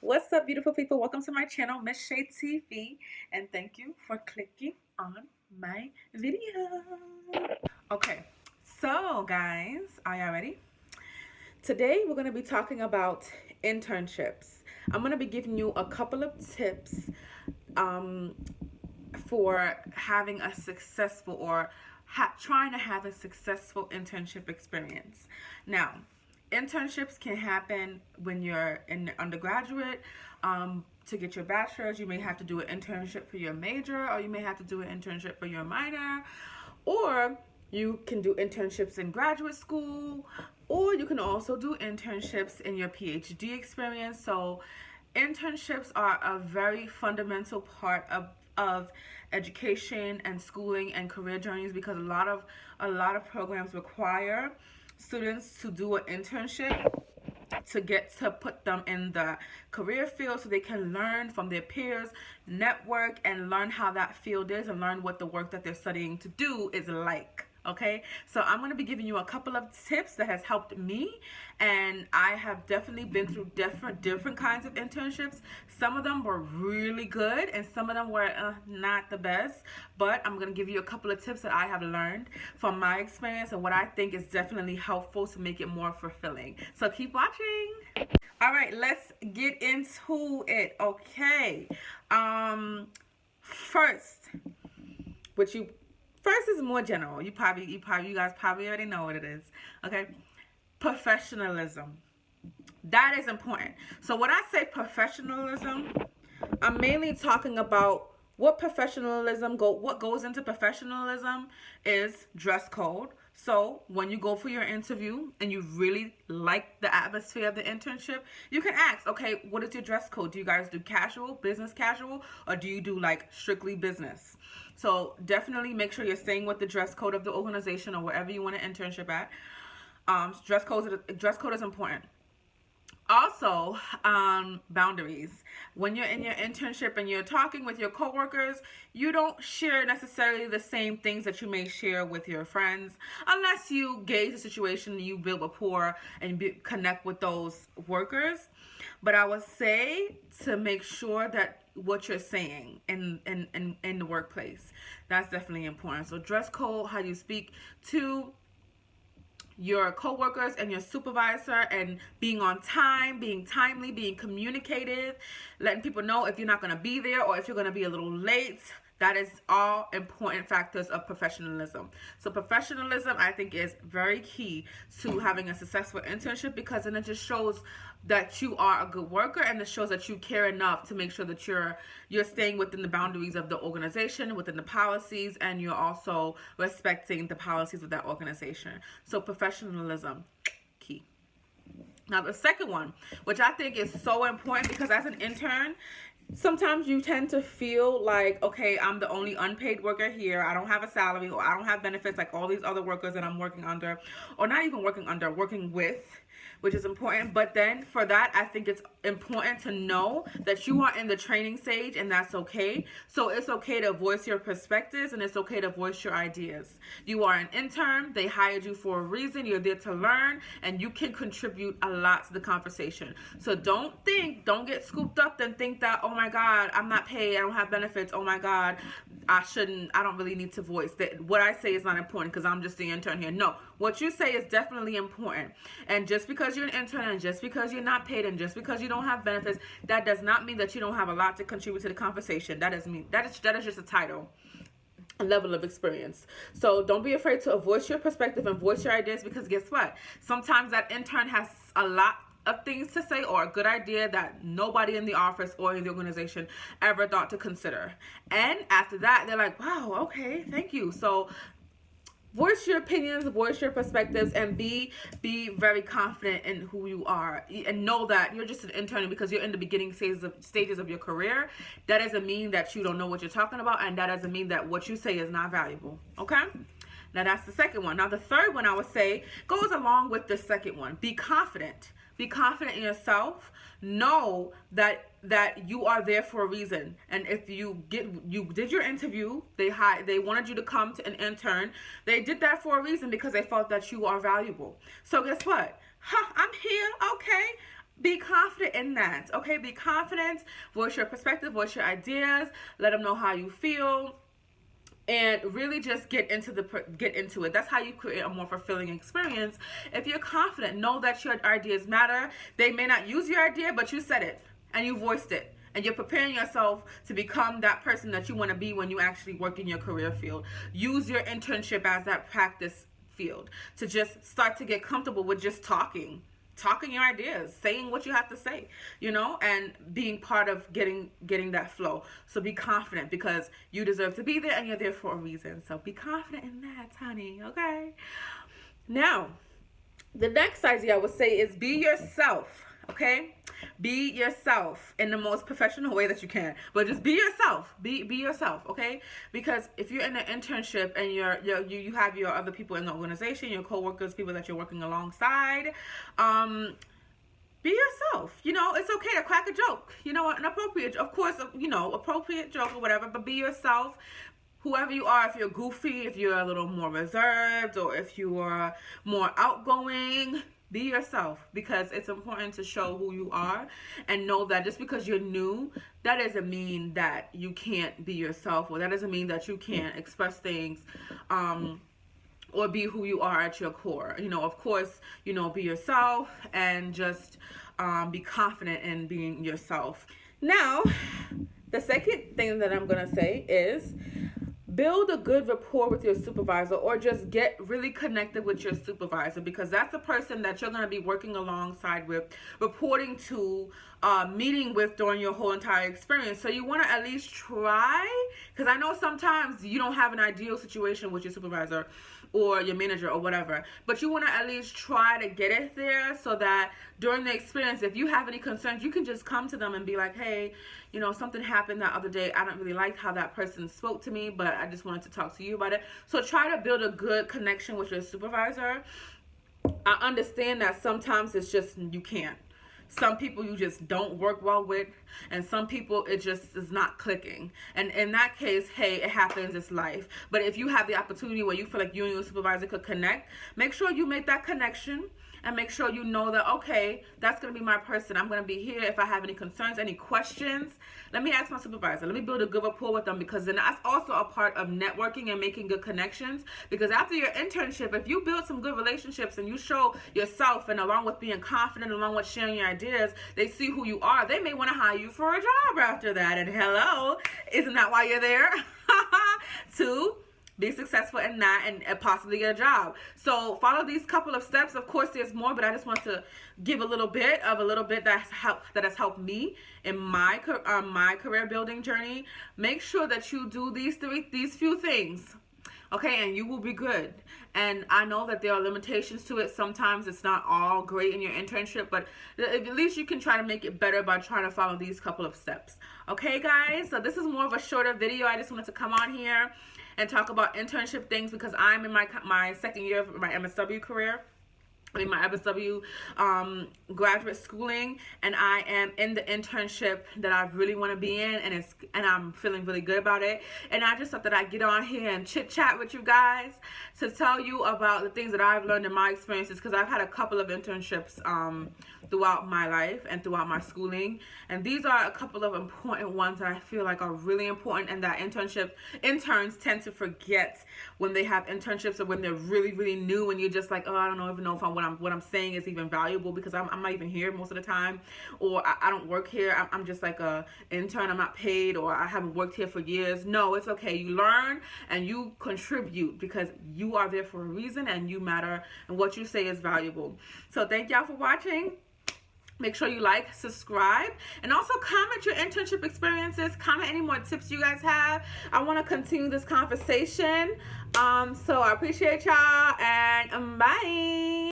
What's up, beautiful people? Welcome to my channel, Miss Shay TV, and thank you for clicking on my video. Okay, so guys, are y'all ready? Today we're going to be talking about internships. I'm going to be giving you a couple of tips for having a successful or trying to have a successful internship experience. Now, internships can happen when you're in undergraduate. To get your bachelor's, you may have to do an internship for your major, or you may have to do an internship for your minor, or you can do internships in graduate school, or you can also do internships in your PhD experience. So internships are a very fundamental part of education and schooling and career journeys, because a lot of programs require students to do an internship to get to put them in the career field so they can learn from their peers, network, and learn how that field is and learn what the work that they're studying to do is like. Okay, so I'm going to be giving you a couple of tips that has helped me, and I have definitely been through different kinds of internships. Some of them were really good and some of them were not the best, but I'm going to give you a couple of tips that I have learned from my experience and what I think is definitely helpful to make it more fulfilling. So keep watching. All right, let's get into it. Okay, first, which you first is more general. You guys probably already know what it is. Okay, professionalism. That is important. So when I say professionalism, I'm mainly talking about what goes into professionalism is dress code. So when you go for your interview and you really like the atmosphere of the internship, you can ask, okay, what is your dress code? Do you guys do casual, business casual, or do you do like strictly business? So definitely make sure you're staying with the dress code of the organization or wherever you want an internship at. Dress code is important. Also, boundaries. When you're in your internship and you're talking with your coworkers, you don't share necessarily the same things that you may share with your friends, unless you gauge the situation, you build rapport and connect with those workers. But I would say to make sure that what you're saying in the workplace, that's definitely important. So dress code, how you speak to your coworkers and your supervisor, and being on time, being timely, being communicative, letting people know if you're not going to be there or if you're going to be a little late. That is all important factors of professionalism. So professionalism, I think, is very key to having a successful internship, because then it just shows that you are a good worker, and it shows that you care enough to make sure that you're staying within the boundaries of the organization, within the policies, and you're also respecting the policies of that organization. So professionalism, key. Now the second one, which I think is so important, because as an intern, sometimes you tend to feel like, okay, I'm the only unpaid worker here. I don't have a salary, or I don't have benefits like all these other workers that I'm working under, or not even working under, working with, which is important. But then for that, I think it's important to know that you are in the training stage, and that's okay. So it's okay to voice your perspectives, and it's okay to voice your ideas. You are an intern. They hired you for a reason. You're there to learn, and you can contribute a lot to the conversation. So don't get scooped up and think that, oh my God, I'm not paid, I don't have benefits, oh my God, I don't really need to voice that. What I say is not important because I'm just the intern here. No, what you say is definitely important. And just because you're an intern, and just because you're not paid, and just because you don't have benefits, that does not mean that you don't have a lot to contribute to the conversation. That is just a title, a level of experience. So don't be afraid to voice your perspective and voice your ideas, because guess what? Sometimes that intern has a lot of things to say, or a good idea that nobody in the office or in the organization ever thought to consider. And after that, they're like, wow, okay, thank you. So voice your opinions, voice your perspectives, and be very confident in who you are, and know that you're just an intern because you're in the beginning stages of your career. That doesn't mean that you don't know what you're talking about, and that doesn't mean that what you say is not valuable. Okay, now that's the second one. Now the third one, I would say, goes along with the second one. Be confident. Be confident in yourself. Know that you are there for a reason. And if you did your interview, they wanted you to come to an intern. They did that for a reason, because they felt that you are valuable. So guess what? I'm here. Okay. Be confident in that, okay? Be confident, voice your perspective, voice your ideas, let them know how you feel, and really just get into it. That's how you create a more fulfilling experience. If you're confident, know that your ideas matter. They may not use your idea, but you said it and you voiced it, and you're preparing yourself to become that person that you want to be when you actually work in your career field. Use your internship as that practice field to just start to get comfortable with just talking your ideas, saying what you have to say, and being part of getting that flow. So be confident, because you deserve to be there and you're there for a reason. So be confident in that, honey, okay? Now, the next idea I would say is be yourself, okay? Be yourself in the most professional way that you can, but just be yourself. Be yourself, okay? Because if you're in an internship and you have your other people in the organization, your coworkers, people that you're working alongside, be yourself. It's okay to crack a joke. An appropriate, of course, appropriate joke or whatever, but be yourself. Whoever you are, if you're goofy, if you're a little more reserved, or if you are more outgoing, be yourself, because it's important to show who you are, and know that just because you're new, that doesn't mean that you can't be yourself, or that doesn't mean that you can't express things, or be who you are at your core. Of course, be yourself, and just be confident in being yourself. Now, the second thing that I'm going to say is build a good rapport with your supervisor, or just get really connected with your supervisor, because that's the person that you're going to be working alongside with, reporting to, meeting with during your whole entire experience. So you want to at least try, because I know sometimes you don't have an ideal situation with your supervisor or your manager or whatever, but you want to at least try to get it there, so that during the experience, if you have any concerns, you can just come to them and be like, hey, something happened that other day. I don't really like how that person spoke to me, but I just wanted to talk to you about it. So try to build a good connection with your supervisor. I understand that sometimes it's just, you can't. Some people you just don't work well with, and some people it just is not clicking. And in that case, hey, it happens, it's life. But if you have the opportunity where you feel like you and your supervisor could connect, make sure you make that connection, and make sure you know that, okay, that's going to be my person. I'm going to be here if I have any concerns, any questions. Let me ask my supervisor. Let me build a good rapport with them, because then that's also a part of networking and making good connections. Because after your internship, if you build some good relationships and you show yourself, and along with being confident, along with sharing your ideas, they see who you are, they may want to hire you for a job after that. And hello, isn't that why you're there? To be successful in that and possibly get a job. So follow these couple of steps. Of course, there's more, but I just want to give a little bit that has helped me in my career building journey. Make sure that you do these few things, okay, and you will be good. And I know that there are limitations to it. Sometimes it's not all great in your internship, but at least you can try to make it better by trying to follow these couple of steps. Okay, guys? So this is more of a shorter video. I just wanted to come on here and talk about internship things, because I'm in my second year of my MSW career. I mean, my MSW graduate schooling, and I am in the internship that I really want to be in, and I'm feeling really good about it. And I just thought that I'd get on here and chit chat with you guys to tell you about the things that I've learned in my experiences, because I've had a couple of internships throughout my life and throughout my schooling, and these are a couple of important ones that I feel like are really important, and that interns tend to forget when they have internships, or when they're really, really new, and you're just like, oh, I don't even know if what I'm saying is even valuable, because I'm not even here most of the time, or I don't work here. I'm just like a intern. I'm not paid, or I haven't worked here for years. No, it's okay. You learn and you contribute, because you are there for a reason, and you matter, and what you say is valuable. So thank y'all for watching. Make sure you like, subscribe, and also comment your internship experiences. Comment any more tips you guys have. I want to continue this conversation. So I appreciate y'all, and bye.